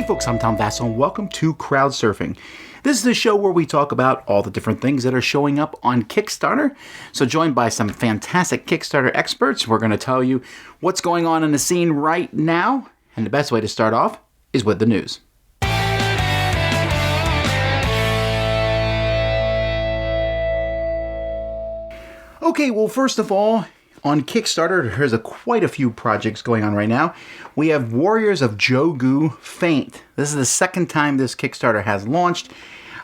folks, I'm Tom Vasel, and welcome to Crowd Surfing. This is the show where we talk about all the different things that are showing up on Kickstarter. So joined by some fantastic Kickstarter experts, we're going to tell you what's going on in the scene right now. And the best way to start off is with the news. Okay, well, first of all, on Kickstarter, there's quite a few projects going on right now. We have Warriors of Jogu Faint. This is the second time this Kickstarter has launched.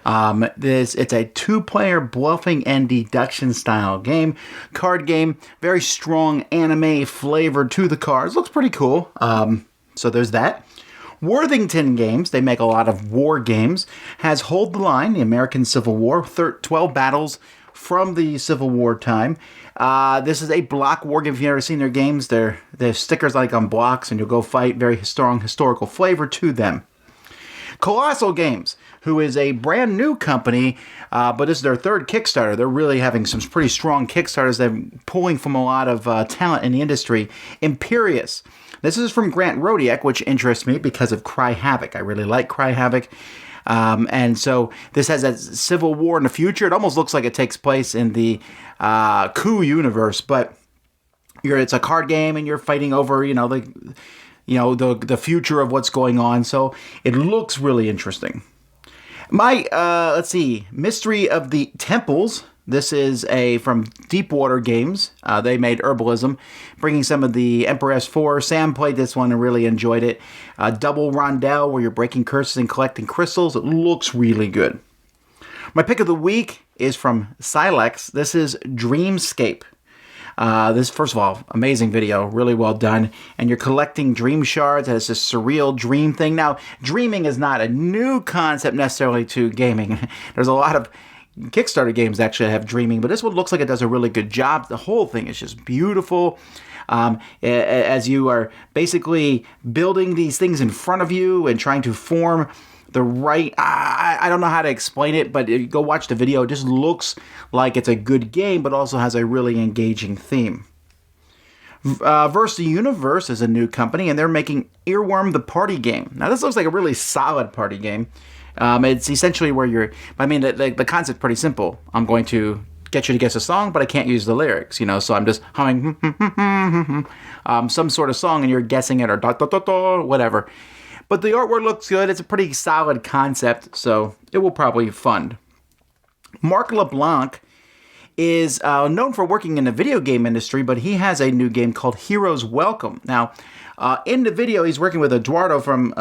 It's a two-player bluffing and deduction style game, card game, very strong anime flavor to the cards. Looks pretty cool. So there's that. Worthington Games, they make a lot of war games, has Hold the Line, the American Civil War, 12 battles from the Civil War time. This is a block war game. If you've never seen their games, they're stickers like on blocks and you'll go fight. Very strong historical flavor to them. Colossal Games, who is a brand new company, but this is their third Kickstarter. They're really having some pretty strong Kickstarters. They're pulling from a lot of talent in the industry. Imperious. This is from Grant Rodiak, which interests me because of Cry Havoc. I really like Cry Havoc. And so this has a civil war in the future. It almost looks like it takes place in the Coup universe, but it's a card game and you're fighting over, the future of what's going on. So it looks really interesting. Mystery of the Temples. This is from Deepwater Games. They made Herbalism, bringing some of the Empress 4. Sam played this one and really enjoyed it. Double Rondell, where you're breaking curses and collecting crystals. It looks really good. My pick of the week is from Silex. This is Dreamscape. First of all, amazing video, really well done. And you're collecting dream shards. It's this surreal dream thing. Now, dreaming is not a new concept necessarily to gaming. There's a lot of Kickstarter games actually have dreaming, but this one looks like it does a really good job. The whole thing is just beautiful. As you are basically building these things in front of you and trying to form the right... I don't know how to explain it, but go watch the video. It just looks like it's a good game, but also has a really engaging theme. Verse the Universe is a new company, and they're making Earworm the Party Game. Now, this looks like a really solid party game. It's essentially where the concept's pretty simple. I'm going to get you to guess a song, but I can't use the lyrics, so I'm just humming some sort of song and you're guessing it or whatever. But the artwork looks good. It's a pretty solid concept, so it will probably fund. Marc LeBlanc is known for working in the video game industry, but he has a new game called Heroes Welcome. Now, in the video, he's working with Eduardo from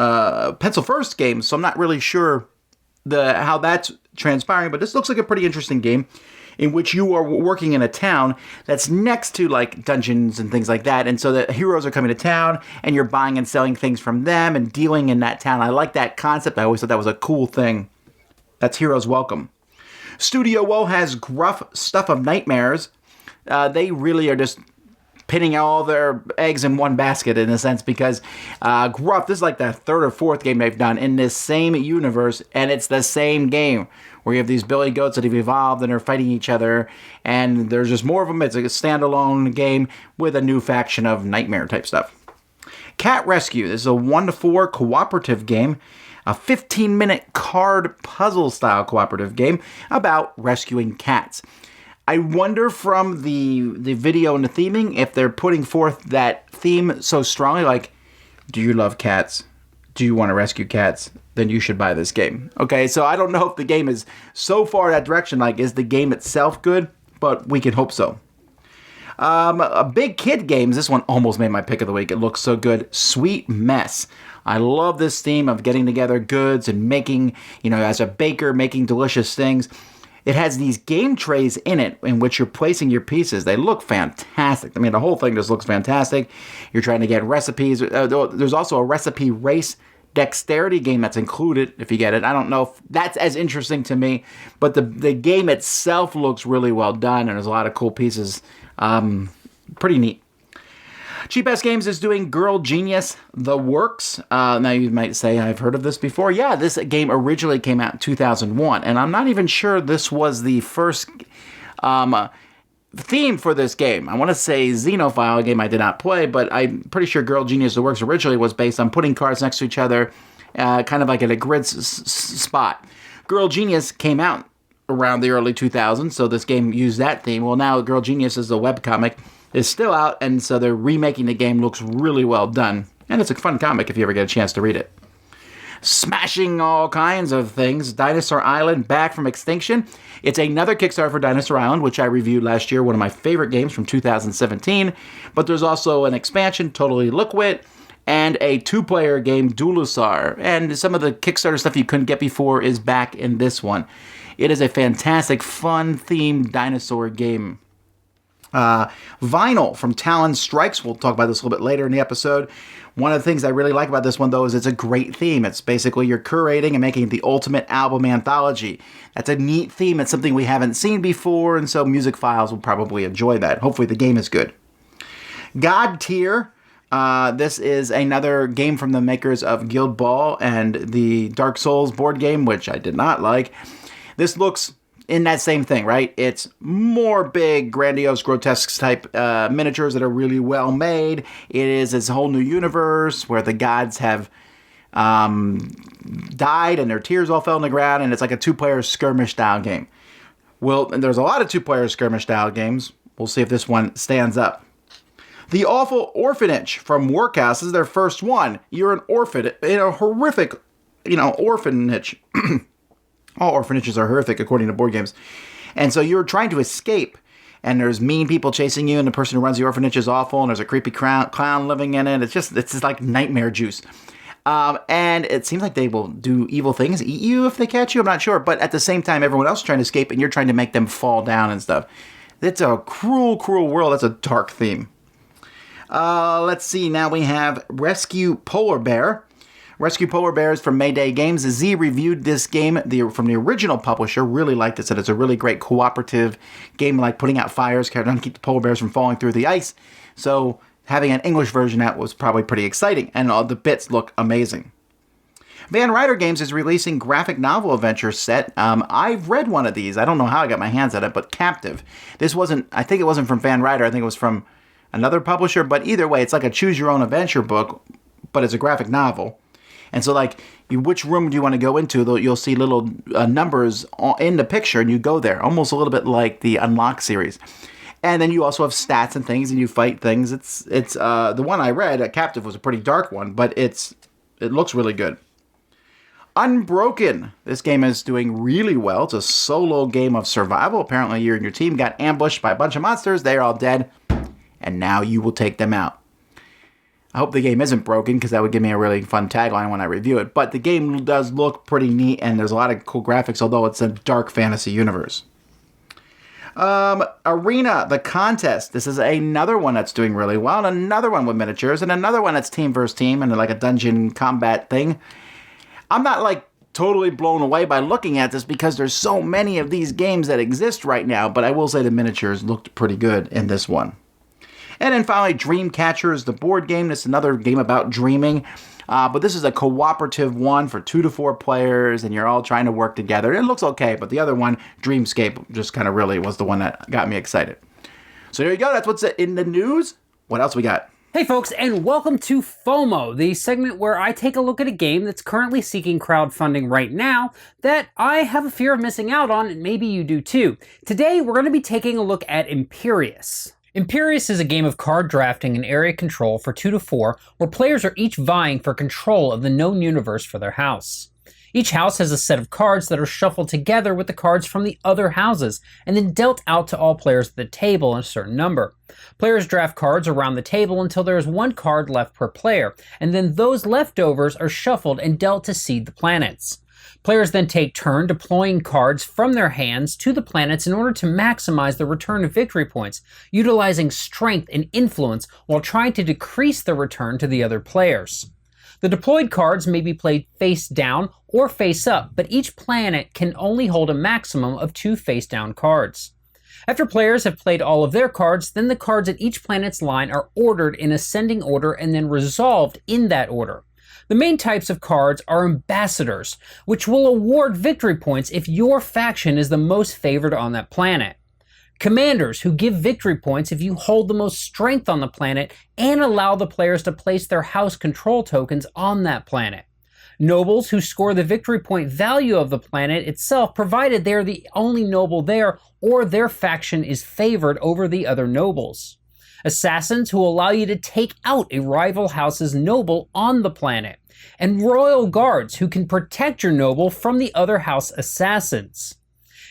Pencil First Games, so I'm not really sure how that's transpiring, but this looks like a pretty interesting game in which you are working in a town that's next to like dungeons and things like that, and so the heroes are coming to town, and you're buying and selling things from them and dealing in that town. I like that concept. I always thought that was a cool thing. That's Heroes Welcome. Studio Woe has Gruff Stuff of Nightmares. They really are just pinning all their eggs in one basket in a sense, because Gruff, this is like the third or fourth game they've done in this same universe, and it's the same game where you have these billy goats that have evolved and are fighting each other, and there's just more of them. It's a standalone game with a new faction of nightmare type stuff. Cat Rescue. This is a 1-to-4 cooperative game, a 15-minute card puzzle style cooperative game about rescuing cats. I wonder from the video and the theming if they're putting forth that theme so strongly, like, do you love cats? Do you want to rescue cats? Then you should buy this game. Okay, so I don't know if the game is so far that direction, like, is the game itself good? But we can hope so. Big Kid Games, this one almost made my pick of the week. It looks so good. Sweet Mess. I love this theme of getting together goods and making, as a baker, making delicious things. It has these game trays in it in which you're placing your pieces. They look fantastic. I mean, the whole thing just looks fantastic. You're trying to get recipes. There's also a recipe race dexterity game that's included, if you get it. I don't know if that's as interesting to me, but the game itself looks really well done, and there's a lot of cool pieces. Pretty neat. Cheap Ass Games is doing Girl Genius The Works. Now you might say, I've heard of this before. Yeah, this game originally came out in 2001, and I'm not even sure this was the first theme for this game. I want to say Xenophile, a game I did not play, but I'm pretty sure Girl Genius The Works originally was based on putting cards next to each other kind of like at a grid spot. Girl Genius came out around the early 2000s, so this game used that theme. Well, now Girl Genius is a webcomic, is still out, and so they're remaking the game. Looks really well done, and it's a fun comic if you ever get a chance to read it. Smashing all kinds of things, Dinosaur Island Back from Extinction. It's another Kickstarter for Dinosaur Island, which I reviewed last year, one of my favorite games from 2017. But there's also an expansion, Totally Liquid, and a 2-player game, Dualisar. And some of the Kickstarter stuff you couldn't get before is back in this one. It is a fantastic, fun-themed dinosaur game. Vinyl from Talon Strikes. We'll talk about this a little bit later in the episode. One of the things I really like about this one, though, is it's a great theme. It's basically you're curating and making the ultimate album anthology. That's a neat theme. It's something we haven't seen before, and so Music Files will probably enjoy that. Hopefully the game is good. God Tier. This is another game from the makers of Guild Ball and the Dark Souls board game, which I did not like. This looks in that same thing, right? It's more big, grandiose, grotesque type miniatures that are really well made. It is this whole new universe where the gods have died and their tears all fell on the ground, and it's like a 2-player skirmish style game. Well, and there's a lot of 2-player skirmish style games. We'll see if this one stands up. The Awful Orphanage from Workhouse this is their first one. You're an orphan in a horrific, orphanage. All orphanages are horrific, according to board games. And so you're trying to escape, and there's mean people chasing you, and the person who runs the orphanage is awful, and there's a creepy clown living in it. It's just like nightmare juice. And it seems like they will do evil things, eat you if they catch you. I'm not sure. But at the same time, everyone else is trying to escape, and you're trying to make them fall down and stuff. It's a cruel, cruel world. That's a dark theme. Let's see. Now we have Rescue Polar Bear. Rescue Polar Bears from Mayday Games. Z reviewed this game from the original publisher. Really liked it. Said it's a really great cooperative game, like putting out fires, trying to keep the polar bears from falling through the ice. So having an English version out was probably pretty exciting, and all the bits look amazing. Van Ryder Games is releasing graphic novel adventure set. I've read one of these. I don't know how I got my hands on it, but Captive. I think it wasn't from Van Ryder. I think it was from another publisher, but either way, it's like a choose your own adventure book, but it's a graphic novel. And so, which room do you want to go into? You'll see little numbers in the picture, and you go there. Almost a little bit like the Unlock series. And then you also have stats and things, and you fight things. It's the one I read, Captive, was a pretty dark one, but it looks really good. Unbroken. This game is doing really well. It's a solo game of survival. Apparently, you and your team got ambushed by a bunch of monsters. They're all dead, and now you will take them out. I hope the game isn't broken, because that would give me a really fun tagline when I review it. But the game does look pretty neat, and there's a lot of cool graphics, although it's a dark fantasy universe. Arena, the contest. This is another one that's doing really well, and another one with miniatures, and another one that's team versus team, and like a dungeon combat thing. I'm not totally blown away by looking at this, because there's so many of these games that exist right now, but I will say the miniatures looked pretty good in this one. And then finally, Dreamcatcher is the board game. This is another game about dreaming. But this is a cooperative one for 2 to 4 players, and you're all trying to work together. It looks okay, but the other one, Dreamscape, just kind of really was the one that got me excited. So there you go. That's what's in the news. What else we got? Hey folks, and welcome to FOMO, the segment where I take a look at a game that's currently seeking crowdfunding right now that I have a fear of missing out on, and maybe you do too. Today, we're going to be taking a look at Imperius. Imperius is a game of card drafting and area control for 2 to 4, where players are each vying for control of the known universe for their house. Each house has a set of cards that are shuffled together with the cards from the other houses, and then dealt out to all players at the table in a certain number. Players draft cards around the table until there is 1 card left per player, and then those leftovers are shuffled and dealt to seed the planets. Players then take turn deploying cards from their hands to the planets in order to maximize the return of victory points, utilizing strength and influence while trying to decrease the return to the other players. The deployed cards may be played face down or face up, but each planet can only hold a maximum of 2 face down cards. After players have played all of their cards, then the cards at each planet's line are ordered in ascending order and then resolved in that order. The main types of cards are ambassadors, which will award victory points if your faction is the most favored on that planet. Commanders, who give victory points if you hold the most strength on the planet and allow the players to place their house control tokens on that planet. Nobles who score the victory point value of the planet itself, provided they're the only noble there or their faction is favored over the other nobles. Assassins who allow you to take out a rival house's noble on the planet. And royal guards who can protect your noble from the other house assassins.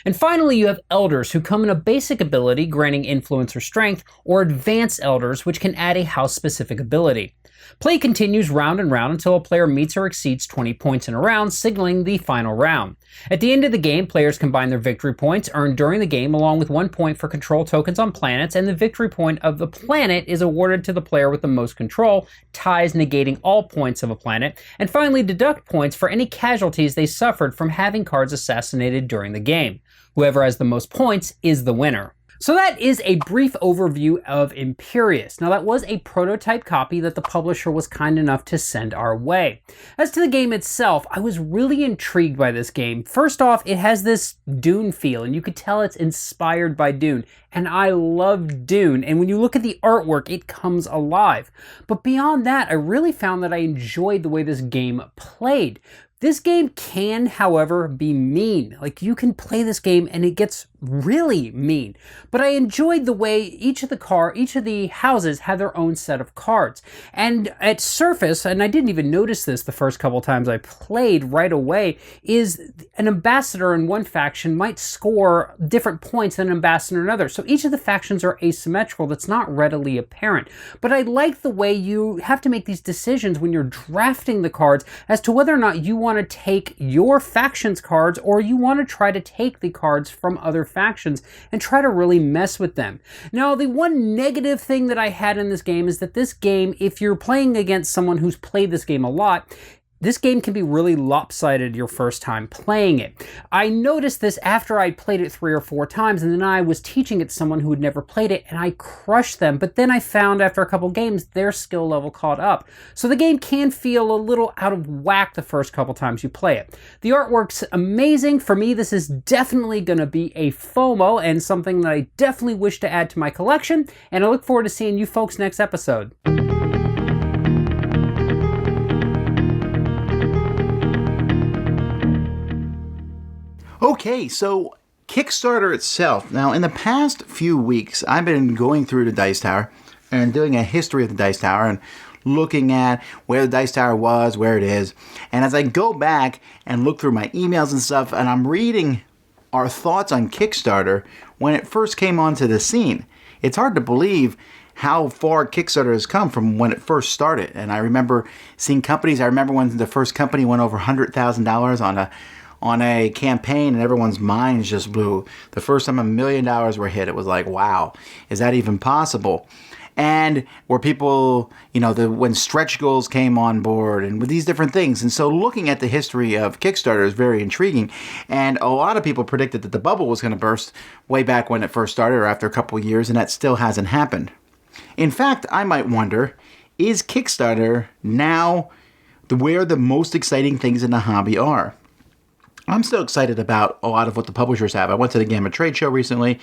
And finally, you have elders who come in a basic ability granting influence or strength, or advanced elders which can add a house-specific ability. Play continues round and round until a player meets or exceeds 20 points in a round, signaling the final round. At the end of the game, players combine their victory points earned during the game along with 1 point for control tokens on planets, and the victory point of the planet is awarded to the player with the most control, ties negating all points of a planet, and finally deduct points for any casualties they suffered from having cards assassinated during the game. Whoever has the most points is the winner. So that is a brief overview of Imperius. Now that was a prototype copy that the publisher was kind enough to send our way. As to the game itself, I was really intrigued by this game. First off, it has this Dune feel, and you could tell it's inspired by Dune. And I love Dune, and when you look at the artwork, it comes alive. But beyond that, I really found that I enjoyed the way this game played. This game can, however, be mean. Like, you can play this game and it gets really mean. But I enjoyed the way each of the houses had their own set of cards. And at surface, and I didn't even notice this the first couple times I played right away, is an ambassador in one faction might score different points than an ambassador in another. So each of the factions are asymmetrical. That's not readily apparent. But I like the way you have to make these decisions when you're drafting the cards as to whether or not you want to take your faction's cards or you want to try to take the cards from other factions and try to really mess with them. Now, the one negative thing that I had in this game is that this game, if you're playing against someone who's played this game a lot, this game can be really lopsided your first time playing it. I noticed this after I played it 3 or 4 times, and then I was teaching it to someone who had never played it, and I crushed them. But then I found after a couple games, their skill level caught up. So the game can feel a little out of whack the first couple times you play it. The artwork's amazing. For me, this is definitely going to be a FOMO, and something that I definitely wish to add to my collection, and I look forward to seeing you folks next episode. Okay, so Kickstarter itself. Now, in the past few weeks, I've been going through the Dice Tower and doing a history of the Dice Tower and looking at where the Dice Tower was, where it is. And as I go back and look through my emails and stuff, and I'm reading our thoughts on Kickstarter when it first came onto the scene, it's hard to believe how far Kickstarter has come from when it first started. And I remember seeing companies. I remember when the first company went over $100,000 on a campaign, and everyone's minds just blew. The first time $1 million were hit, it was like, wow, is that even possible? And where people, when stretch goals came on board and with these different things. And so looking at the history of Kickstarter is very intriguing. And a lot of people predicted that the bubble was going to burst way back when it first started or after a couple of years, and that still hasn't happened. In fact, I might wonder, is Kickstarter now where the most exciting things in the hobby are? I'm still excited about a lot of what the publishers have. I went to the Gamma Trade Show recently,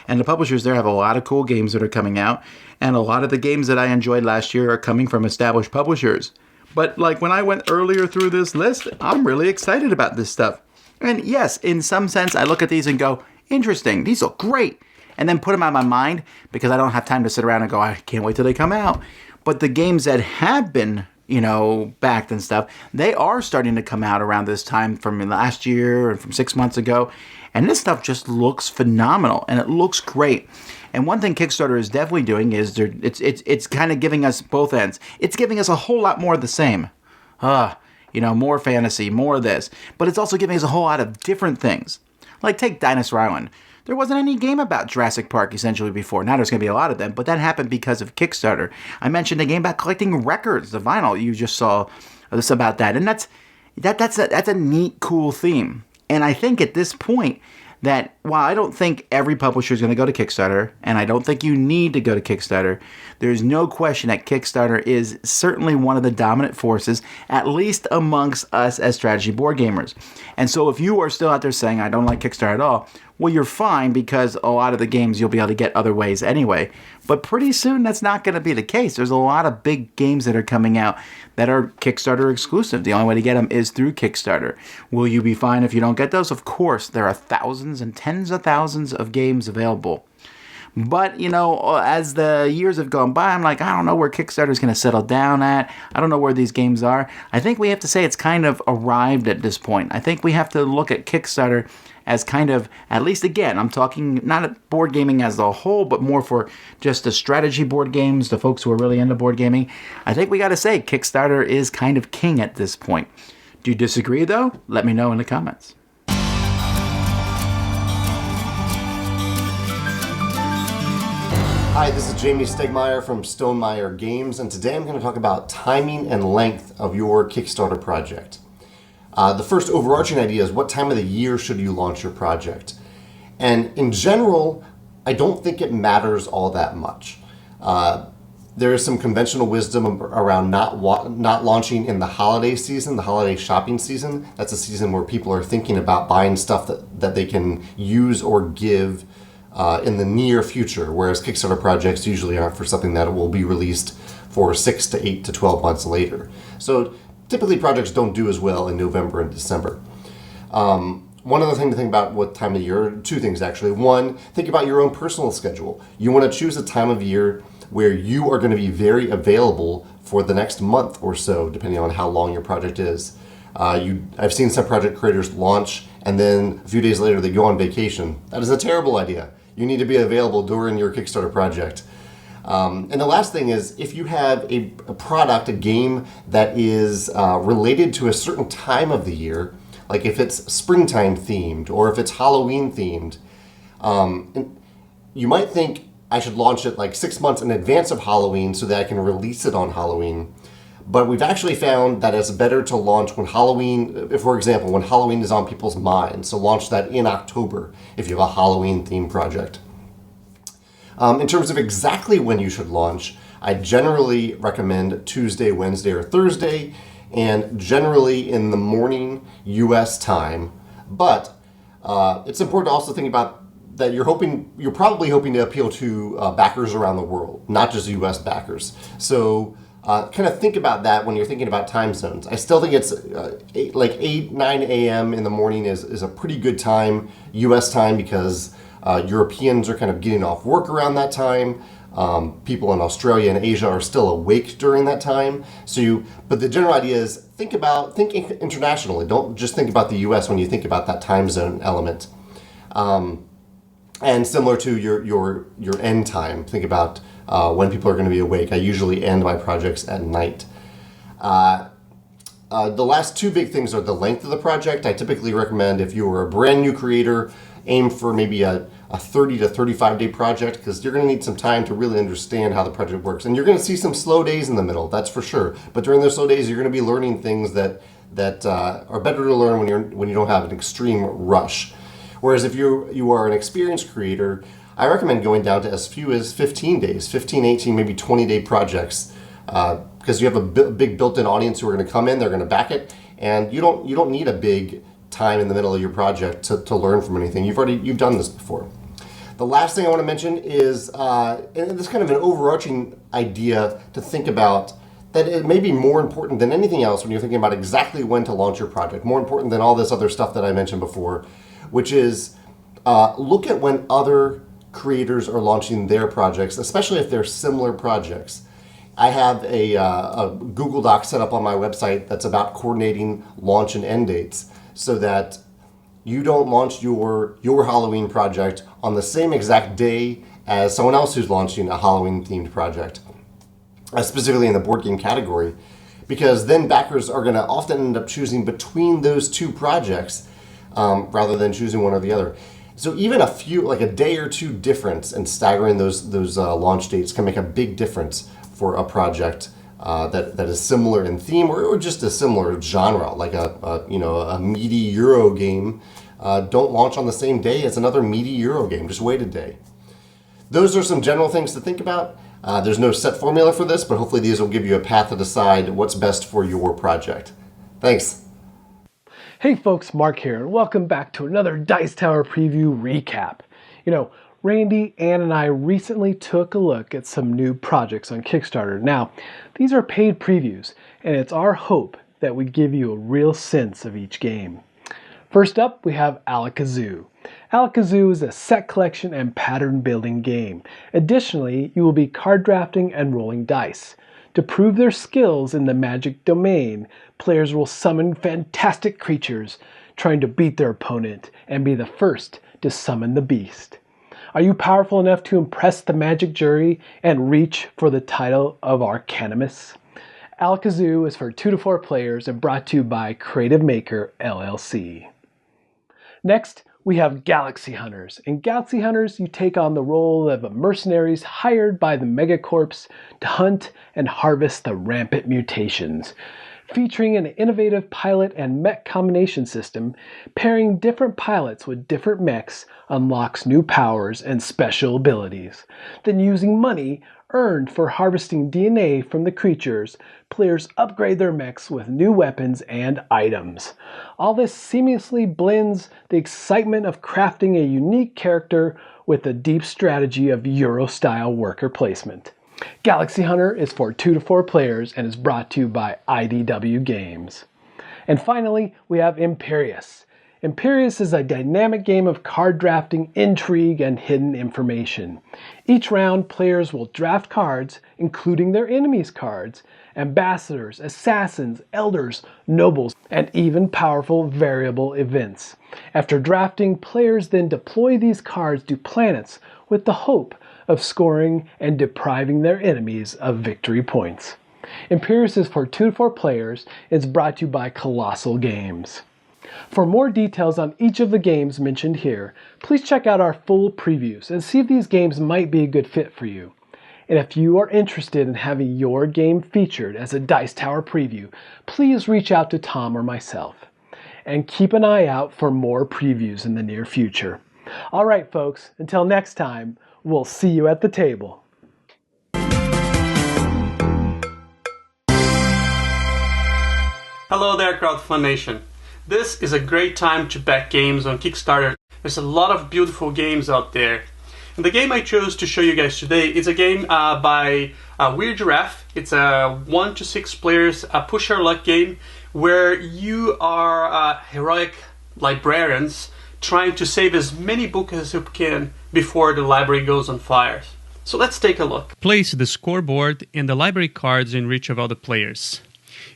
and the publishers there have a lot of cool games that are coming out, and a lot of the games that I enjoyed last year are coming from established publishers. But like when I went earlier through this list, I'm really excited about this stuff. And yes, in some sense, I look at these and go, interesting, these look great, and then put them out of my mind because I don't have time to sit around and go, I can't wait till they come out. But the games that have been backed and stuff, they are starting to come out around this time from last year and from 6 months ago. And this stuff just looks phenomenal and it looks great. And one thing Kickstarter is definitely doing is it's kind of giving us both ends. It's giving us a whole lot more of the same. More fantasy, more of this. But it's also giving us a whole lot of different things. Like take Dinosaur Island. There wasn't any game about Jurassic Park essentially before. Now there's going to be a lot of them, but that happened because of Kickstarter. I mentioned a game about collecting records, the vinyl. You just saw this about that, and that's a neat, cool theme. And I think at this point that while I don't think every publisher is going to go to Kickstarter, and I don't think you need to go to Kickstarter, there's no question that Kickstarter is certainly one of the dominant forces, at least amongst us as strategy board gamers. And so if you are still out there saying, I don't like Kickstarter at all, well, you're fine because a lot of the games you'll be able to get other ways anyway. But pretty soon that's not going to be the case. There's a lot of big games that are coming out that are Kickstarter exclusive. The only way to get them is through Kickstarter. Will you be fine if you don't get those? Of course, there are thousands and tens of thousands of games available. But, as the years have gone by, I'm like, I don't know where Kickstarter's going to settle down at. I don't know where these games are. I think we have to say it's kind of arrived at this point. I think we have to look at Kickstarter as kind of, at least again, I'm talking not at board gaming as a whole, but more for just the strategy board games, the folks who are really into board gaming. I think we got to say Kickstarter is kind of king at this point. Do you disagree, though? Let me know in the comments. Hi, this is Jamie Stegmaier from Stonemaier Games, and today I'm going to talk about timing and length of your Kickstarter project. The first overarching idea is what time of the year should you launch your project? And in general, I don't think it matters all that much. There is some conventional wisdom around not launching in the holiday season, the holiday shopping season. That's a season where people are thinking about buying stuff that they can use or give in the near future, whereas Kickstarter projects usually are for something that will be released for 6 to 8 to 12 months later. So typically projects don't do as well in November and December. One other thing to think about what time of year, two things actually. One, think about your own personal schedule. You want to choose a time of year where you are going to be very available for the next month or so, depending on how long your project is. I've seen some project creators launch and then a few days later they go on vacation. That is a terrible idea. You need to be available during your Kickstarter project. And the last thing is, if you have a product, a game that is related to a certain time of the year, like if it's springtime themed or if it's Halloween themed, you might think I should launch it like 6 months in advance of Halloween so that I can release it on Halloween. But we've actually found that it's better to launch when Halloween, for example, when Halloween is on people's minds. So launch that in October if you have a Halloween themed project. In terms of exactly when you should launch, I generally recommend Tuesday, Wednesday, or Thursday, and generally in the morning US time. But it's important to also think about that you're probably hoping to appeal to backers around the world, not just US backers. So kind of think about that when you're thinking about time zones. I still think it's 8, 9 a.m. in the morning is a pretty good time, US time, because Europeans are kind of getting off work around that time. People in Australia and Asia are still awake during that time. But the general idea is think internationally. Don't just think about the US when you think about that time zone element. And similar to your end time, think about when people are going to be awake. I usually end my projects at night. The last two big things are the length of the project. I typically recommend, if you are a brand new creator, aim for maybe a 30 to 35 day project, because you're going to need some time to really understand how the project works. And you're going to see some slow days in the middle, that's for sure. But during those slow days, you're going to be learning things that are better to learn when you don't have an extreme rush. Whereas if you are an experienced creator, I recommend going down to as few as 15 days, 15, 18, maybe 20-day projects, because you have a big built-in audience who are going to come in, they're going to back it, and you don't need a big time in the middle of your project to learn from anything. You've done this before. The last thing I want to mention is, and this is kind of an overarching idea to think about, that it may be more important than anything else when you're thinking about exactly when to launch your project, more important than all this other stuff that I mentioned before, which is look at when other creators are launching their projects, especially if they're similar projects. I have a Google Doc set up on my website that's about coordinating launch and end dates, so that you don't launch your Halloween project on the same exact day as someone else who's launching a Halloween themed project, specifically in the board game category, because then backers are going to often end up choosing between those two projects rather than choosing one or the other. So even a day or two difference in staggering those launch dates can make a big difference for a project that is similar in theme or just a similar genre, like a meaty Euro game. Don't launch on the same day as another meaty Euro game. Just wait a day. Those are some general things to think about. There's no set formula for this, but hopefully these will give you a path to decide what's best for your project. Thanks. Hey folks, Mark here, and welcome back to another Dice Tower preview recap. Randy, Ann, and I recently took a look at some new projects on Kickstarter. Now, these are paid previews, and it's our hope that we give you a real sense of each game. First up, we have Alakazoo. Alakazoo is a set collection and pattern building game. Additionally, you will be card drafting and rolling dice. To prove their skills in the magic domain, players will summon fantastic creatures, trying to beat their opponent and be the first to summon the beast. Are you powerful enough to impress the magic jury and reach for the title of Arcanimus? Alakazoo is for 2 to 4 players and brought to you by Creative Maker LLC. Next, we have Galaxy Hunters. In Galaxy Hunters, you take on the role of mercenaries hired by the Megacorps to hunt and harvest the rampant mutations. Featuring an innovative pilot and mech combination system, pairing different pilots with different mechs unlocks new powers and special abilities. Then using money earned for harvesting DNA from the creatures, players upgrade their mechs with new weapons and items. All this seamlessly blends the excitement of crafting a unique character with the deep strategy of Euro-style worker placement. Galaxy Hunter is for 2 to 4 players and is brought to you by IDW Games. And finally, we have Imperius. Imperius is a dynamic game of card drafting, intrigue, and hidden information. Each round, players will draft cards, including their enemies' cards, ambassadors, assassins, elders, nobles, and even powerful variable events. After drafting, players then deploy these cards to planets with the hope of scoring and depriving their enemies of victory points. Imperius is for 2 to 4 players and is brought to you by Colossal Games. For more details on each of the games mentioned here, please check out our full previews and see if these games might be a good fit for you. And if you are interested in having your game featured as a Dice Tower preview, please reach out to Tom or myself. And keep an eye out for more previews in the near future. All right, folks, until next time, we'll see you at the table. Hello there, Crowdfund Nation. This is a great time to back games on Kickstarter. There's a lot of beautiful games out there. And the game I chose to show you guys today is a game by Weird Giraffe. It's a 1 to 6 players push your luck game where you are heroic librarians trying to save as many books as you can before the library goes on fire. So let's take a look. Place the scoreboard and the library cards in reach of all the players.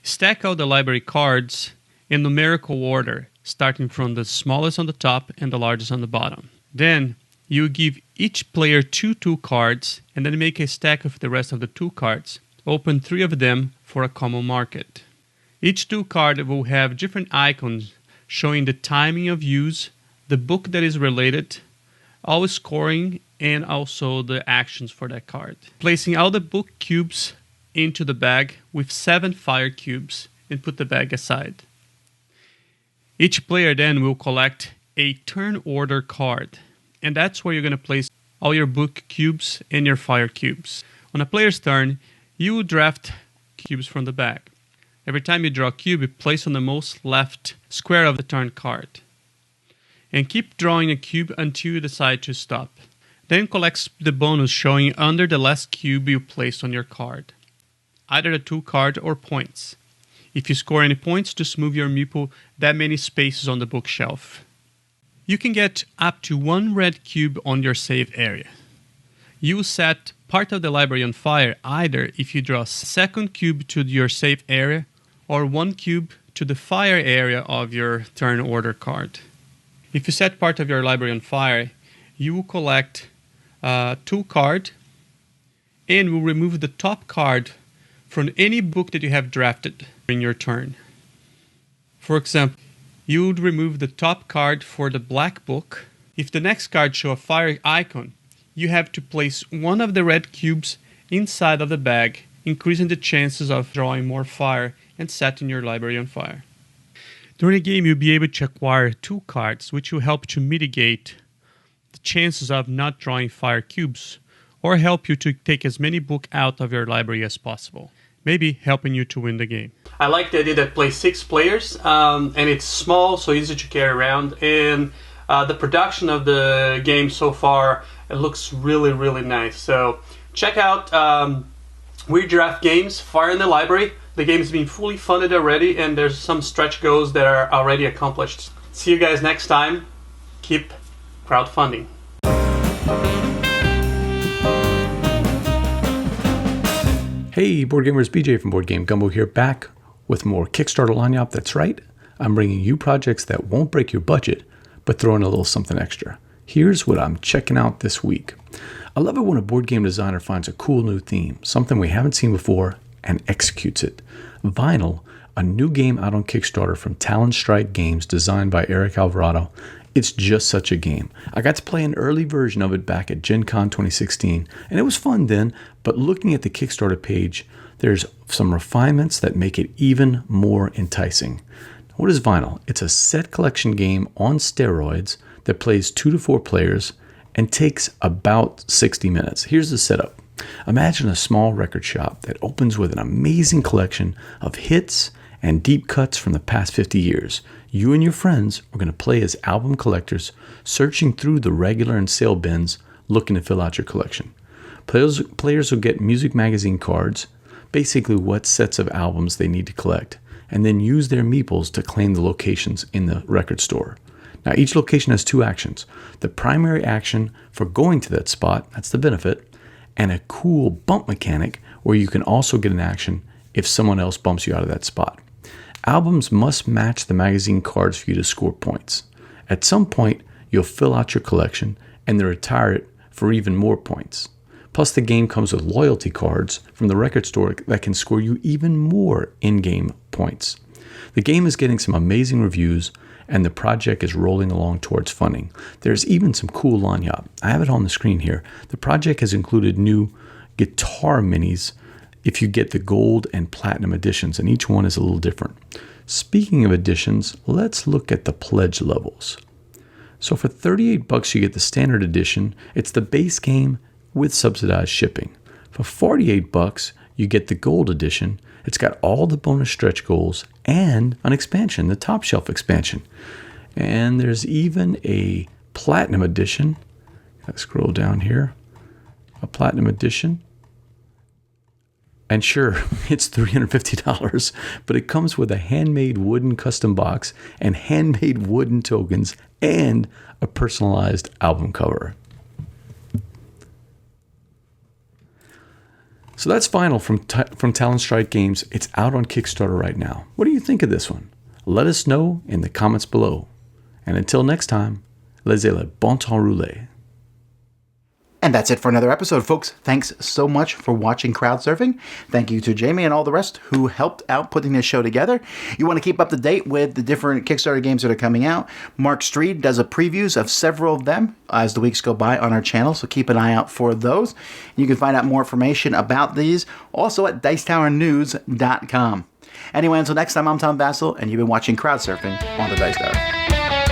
Stack out the library cards in numerical order, starting from the smallest on the top and the largest on the bottom. Then you give each player 2 cards and then make a stack of the rest of the 2 cards. Open 3 of them for a common market. Each 2 card will have different icons showing the timing of use, the book that is related, all scoring, and also the actions for that card. Placing all the book cubes into the bag with 7 fire cubes and put the bag aside. Each player then will collect a turn order card, and that's where you're going to place all your book cubes and your fire cubes. On a player's turn, you will draft cubes from the bag. Every time you draw a cube, you place on the most left square of the turn card. And keep drawing a cube until you decide to stop. Then collect the bonus showing under the last cube you placed on your card. Either the 2 card or points. If you score any points, just move your meeple that many spaces on the bookshelf. You can get up to 1 red cube on your save area. You set part of the library on fire either if you draw a 2nd cube to your save area or 1 cube to the fire area of your turn order card. If you set part of your library on fire, you will collect 2 cards and will remove the top card from any book that you have drafted in your turn. For example, you would remove the top card for the black book. If the next card shows a fire icon, you have to place 1 of the red cubes inside of the bag, increasing the chances of drawing more fire and setting your library on fire. During the game, you'll be able to acquire 2 cards, which will help to mitigate the chances of not drawing fire cubes, or help you to take as many books out of your library as possible. maybe helping you to win the game. I like the idea that plays 6 players, and it's small, so easy to carry around. And the production of the game so far, it looks really, really nice. So check out Weird Giraffe Games, Fire in the Library. The game is being fully funded already, and there's some stretch goals that are already accomplished. See you guys next time. Keep crowdfunding. Hey, board gamers, BJ from Board Game Gumbo here, back with more Kickstarter lineup. That's right, I'm bringing you projects that won't break your budget, but throw in a little something extra. Here's what I'm checking out this week. I love it when a board game designer finds a cool new theme, something we haven't seen before, and executes it. Vinyl, a new game out on Kickstarter from Talon Strike Games, designed by Eric Alvarado. It's just such a game. I got to play an early version of it back at Gen Con 2016, and it was fun then, but looking at the Kickstarter page, there's some refinements that make it even more enticing. What is Vinyl? It's a set collection game on steroids that plays 2 to 4 players and takes about 60 minutes. Here's the setup. Imagine a small record shop that opens with an amazing collection of hits and deep cuts from the past 50 years. You and your friends are going to play as album collectors, searching through the regular and sale bins, looking to fill out your collection. Players will get music magazine cards, basically what sets of albums they need to collect, and then use their meeples to claim the locations in the record store. Now, each location has 2 actions. The primary action for going to that spot, that's the benefit, and a cool bump mechanic where you can also get an action if someone else bumps you out of that spot. Albums must match the magazine cards for you to score points. At some point, you'll fill out your collection and then retire it for even more points. Plus, the game comes with loyalty cards from the record store that can score you even more in-game points. The game is getting some amazing reviews, and the project is rolling along towards funding. There's even some cool lanyard. I have it on the screen here. The project has included new guitar minis if you get the gold and platinum editions, and each one is a little different. Speaking of editions, let's look at the pledge levels. So for $38 you get the standard edition. It's the base game with subsidized shipping. For $48 you get the gold edition. It's got all the bonus stretch goals and an expansion, the top shelf expansion. And there's even a platinum edition. Gotta scroll down here. A platinum edition. And sure, it's $350, but it comes with a handmade wooden custom box and handmade wooden tokens and a personalized album cover. So that's Vinyl from Talon Strike Games. It's out on Kickstarter right now. What do you think of this one? Let us know in the comments below. And until next time, laissez le bon temps rouler. And that's it for another episode, folks. Thanks so much for watching Crowdsurfing. Thank you to Jamie and all the rest who helped out putting this show together. You want to keep up to date with the different Kickstarter games that are coming out. Mark Streed does a previews of several of them as the weeks go by on our channel, so keep an eye out for those. You can find out more information about these also at dicetowernews.com. Anyway, until next time, I'm Tom Vasel, and you've been watching Crowdsurfing on the Dice Tower.